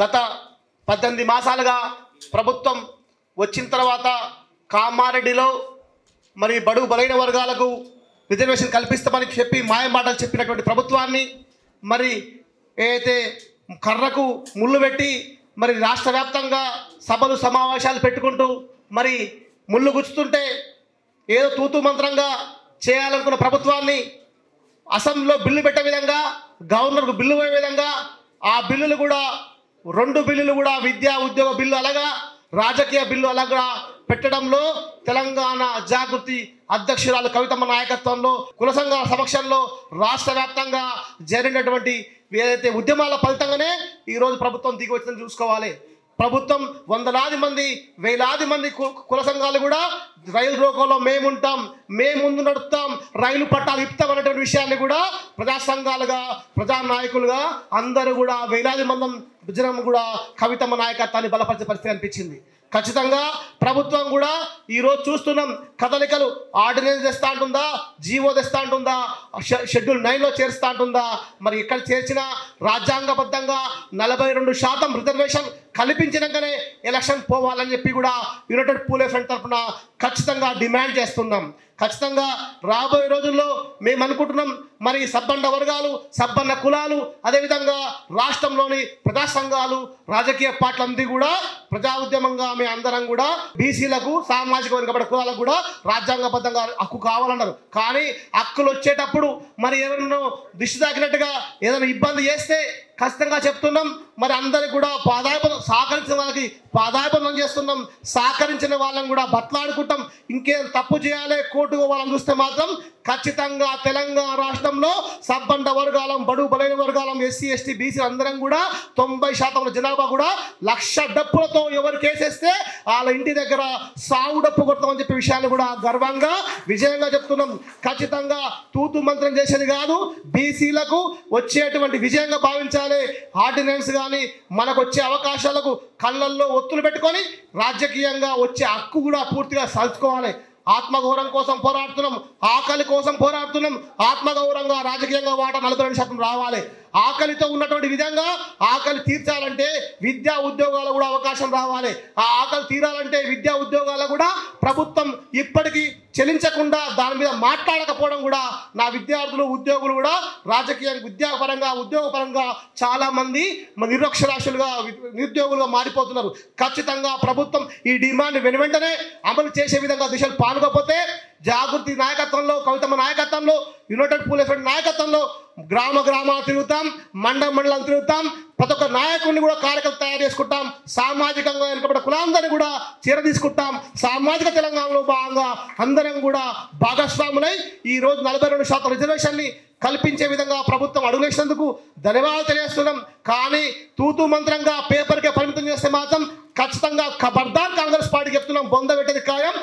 గత 18 మాసాలుగా ప్రభుత్వం వచ్చిన తర్వాత కామారెడ్డిలో మరి బడుగు బలైన వర్గాలకు రిజర్వేషన్ కల్పిస్తామని చెప్పి మాయమాటలు చెప్పినటువంటి ప్రభుత్వాన్ని మరి ఏదైతే కర్రకు ముళ్ళు పెట్టి మరి రాష్ట్ర వ్యాప్తంగా సభలు సమావేశాలు పెట్టుకుంటూ మరి ముళ్ళు గుచ్చుతుంటే ఏదో తూతూ మంత్రంగా చేయాలనుకున్న ప్రభుత్వాన్ని అసెంబ్లీలో బిల్లు పెట్టే విధంగా గవర్నర్కు బిల్లు పోయే విధంగా ఆ బిల్లులు కూడా 2 బిల్లులు కూడా విద్యా ఉద్యోగ బిల్లు అలాగా రాజకీయ బిల్లు అలాగా పెట్టడంలో తెలంగాణ జాగృతి అధ్యక్షురాలు కవితమ్మ నాయకత్వంలో కుల సంఘాల సమక్షంలో రాష్ట్ర వ్యాప్తంగా జరిగినటువంటి ఏదైతే ఉద్యమాల ఫలితంగానే ఈరోజు ప్రభుత్వం దిగి వచ్చిందని చూసుకోవాలి. ప్రభుత్వం వందలాది మంది వేలాది మంది కుల సంఘాలు కూడా రైలు రోకోలో మేముంటాం, మేము ముందు నడుపుతాం, రైలు పట్టాలు ఇస్తాం అనేటువంటి విషయాన్ని కూడా ప్రజా సంఘాలుగా ప్రజానాయకులుగా అందరూ కూడా వేలాది మంది జనం కూడా కవితమ్మ నాయకత్వాన్ని బలపరిచే పరిస్థితి అనిపించింది. ఖచ్చితంగా ప్రభుత్వం కూడా ఈరోజు చూస్తున్నాం కదలికలు ఆర్డినెన్స్ తెస్తా అంటుందా, జీవో తెస్తా అంటుందా, షెడ్యూల్ 9లో చేరుస్తా అంటుందా, మరి ఇక్కడ చేర్చిన రాజ్యాంగబద్ధంగా 42% రిజర్వేషన్ కల్పించినాకనే ఎలక్షన్ పోవాలని చెప్పి కూడా యునైటెడ్ పూలే ఫ్రంట్ తరఫున ఖచ్చితంగా డిమాండ్ చేస్తున్నాం. ఖచ్చితంగా రాబోయే రోజుల్లో మేము అనుకుంటున్నాం మరి సబ్బండ వర్గాలు సబ్బన్న కులాలు అదేవిధంగా రాష్ట్రంలోని ప్రజా సంఘాలు రాజకీయ పార్టీలందరూ కూడా ప్రజా ఉద్యమంగా మేము అందరం కూడా బీసీలకు సామాజిక వర్గపడ కులాలకు కూడా రాజ్యాంగబద్ధంగా హక్కు కావాలన్నారు. కానీ హక్కులు వచ్చేటప్పుడు మరి ఎవరినో దిష్టి తాకినట్టుగా ఏదైనా ఇబ్బంది చేస్తే ఖచ్చితంగా చెప్తున్నాం మరి అందరికి కూడా సహకరించిన వాళ్ళకి పాదాయపనం చేస్తున్నాం, సహకరించిన వాళ్ళని కూడా బట్లాడుకుంటాం. ఇంకేం తప్పు చేయాలి కోర్టుకు పోవాలని చూస్తే మాత్రం ఖచ్చితంగా తెలంగాణ రాష్ట్రంలో సబ్బండ వర్గాలం బడుగు బలైన వర్గాలం ఎస్సీ ఎస్టీ బీసీ అందరం కూడా 90% జనాభా కూడా 1,00,000 డప్పులతో ఎవరు కేసేస్తే వాళ్ళ ఇంటి దగ్గర సాగు డప్పు కొడతామని చెప్పే విషయాన్ని కూడా గర్వంగా విజయంగా చెప్తున్నాం. ఖచ్చితంగా తూతు మంత్రం చేసేది కాదు, బీసీలకు వచ్చేటువంటి విజయంగా భావించాలి. ఆర్డినెన్స్ కానీ మనకు వచ్చే అవకాశాలకు కళ్ళల్లో ఒత్తులు పెట్టుకొని రాజకీయంగా వచ్చే హక్కు కూడా పూర్తిగా సాధించుకోవాలి. ఆత్మగౌరవం కోసం పోరాడుతున్నాం, ఆకలి కోసం పోరాడుతున్నాం. ఆత్మగౌరవంగా రాజకీయంగా వాటా 42% రావాలి. ఆకలితో ఉన్నటువంటి విధంగా ఆకలి తీర్చాలంటే విద్యా ఉద్యోగాలు కూడా అవకాశం రావాలి. ఆ ఆకలి తీరాలంటే విద్యా ఉద్యోగాలు కూడా ప్రభుత్వం ఇప్పటికీ చెల్లించకుండా దాని మీద మాట్లాడకపోవడం కూడా నా విద్యార్థులు ఉద్యోగులు కూడా రాజకీయ విద్యాపరంగా ఉద్యోగపరంగా చాలామంది నిరక్షరాస్యులుగా నిరుద్యోగులుగా మారిపోతున్నారు. ఖచ్చితంగా ప్రభుత్వం ఈ డిమాండ్ వెనువెంటనే అమలు చేసే విధంగా దిశలు పాల్గొపోతే జాగృతి నాయకత్వంలో కవితమ్మ నాయకత్వంలో యునైటెడ్ పూలే ఫ్రంట్ నాయకత్వంలో గ్రామాలు తిరుగుతాం, మండలం తిరుగుతాం, ప్రతి ఒక్క నాయకుడిని కూడా కార్యకర్తలు తయారు చేసుకుంటాం. సామాజికంగా వెనుకబడ్డ కులాందరినీ కూడా చీర తీసుకుంటాం. సామాజిక తెలంగాణలో భాగంగా అందరం కూడా భాగస్వాములై ఈరోజు 42% రిజర్వేషన్ని కల్పించే విధంగా ప్రభుత్వం అడుగులేసినందుకు ధన్యవాదాలు తెలియజేస్తున్నాం. కానీ తూతూ మంత్రంగా పేపర్కే పరిమితం చేస్తే మాత్రం ఖచ్చితంగా ఖబర్దార్ కాంగ్రెస్ పార్టీ చెప్తున్నాం, బొంద పెట్టేది ఖాయం.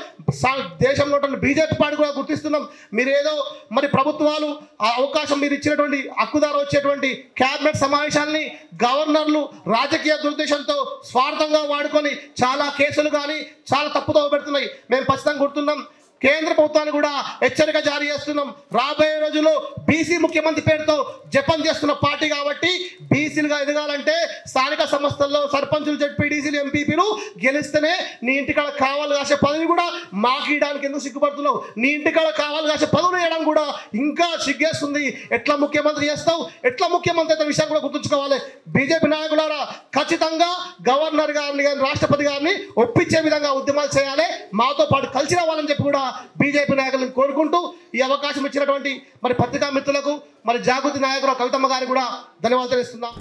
దేశంలో బీజేపీ పార్టీ కూడా గుర్తిస్తున్నాం. మీరు ఏదో మరి ప్రభుత్వాలు అవకాశం మీరు ఇచ్చినటువంటి హక్కుదారు వచ్చేటువంటి క్యాబినెట్ సమావేశాలని గవర్నర్లు రాజకీయ దురుద్దేశంతో స్వార్థంగా వాడుకొని చాలా కేసులు కానీ చాలా తప్పుతో పెడుతున్నాయి. మేము ఖచ్చితంగా గుర్తున్నాం. కేంద్ర ప్రభుత్వాన్ని కూడా హెచ్చరిక జారీ చేస్తున్నాం. రాబోయే రోజుల్లో బీసీ ముఖ్యమంత్రి పేరుతో జపం చేస్తున్న పార్టీ కాబట్టి బీసీలుగా ఎదగాలంటే స్థానిక సంస్థల్లో సర్పంచులు జడ్పీటీసీలు ఎంపీపీలు గెలిస్తేనే నీ ఇంటికాడ కావాలి కాసే పదవి కూడా మాకు ఇవ్వడానికి ఎందుకు సిగ్గుపడుతున్నావు? నీ ఇంటికాడ కావాలి కాసే పదవులు వేయడం కూడా ఇంకా సిగ్గేస్తుంది. ఎట్లా ముఖ్యమంత్రి చేస్తావు? ఎట్లా ముఖ్యమంత్రి అయితే విషయాన్ని కూడా గుర్తుంచుకోవాలి. బీజేపీ నాయకులారా ఖచ్చితంగా గవర్నర్ గారిని కానీ రాష్ట్రపతి గారిని ఒప్పించే విధంగా ఉద్యమాలు చేయాలి. మాతో పాటు కలిసి రావాలని చెప్పి కూడా బీజేపీ నాయకులను కోరుకుంటూ ఈ అవకాశం ఇచ్చినటువంటి మరి పత్రికా మిత్రులకు మరి జాగృతి నాయకులు కవితమ్మ గారికి కూడా ధన్యవాదాలు తెలుస్తున్నాం.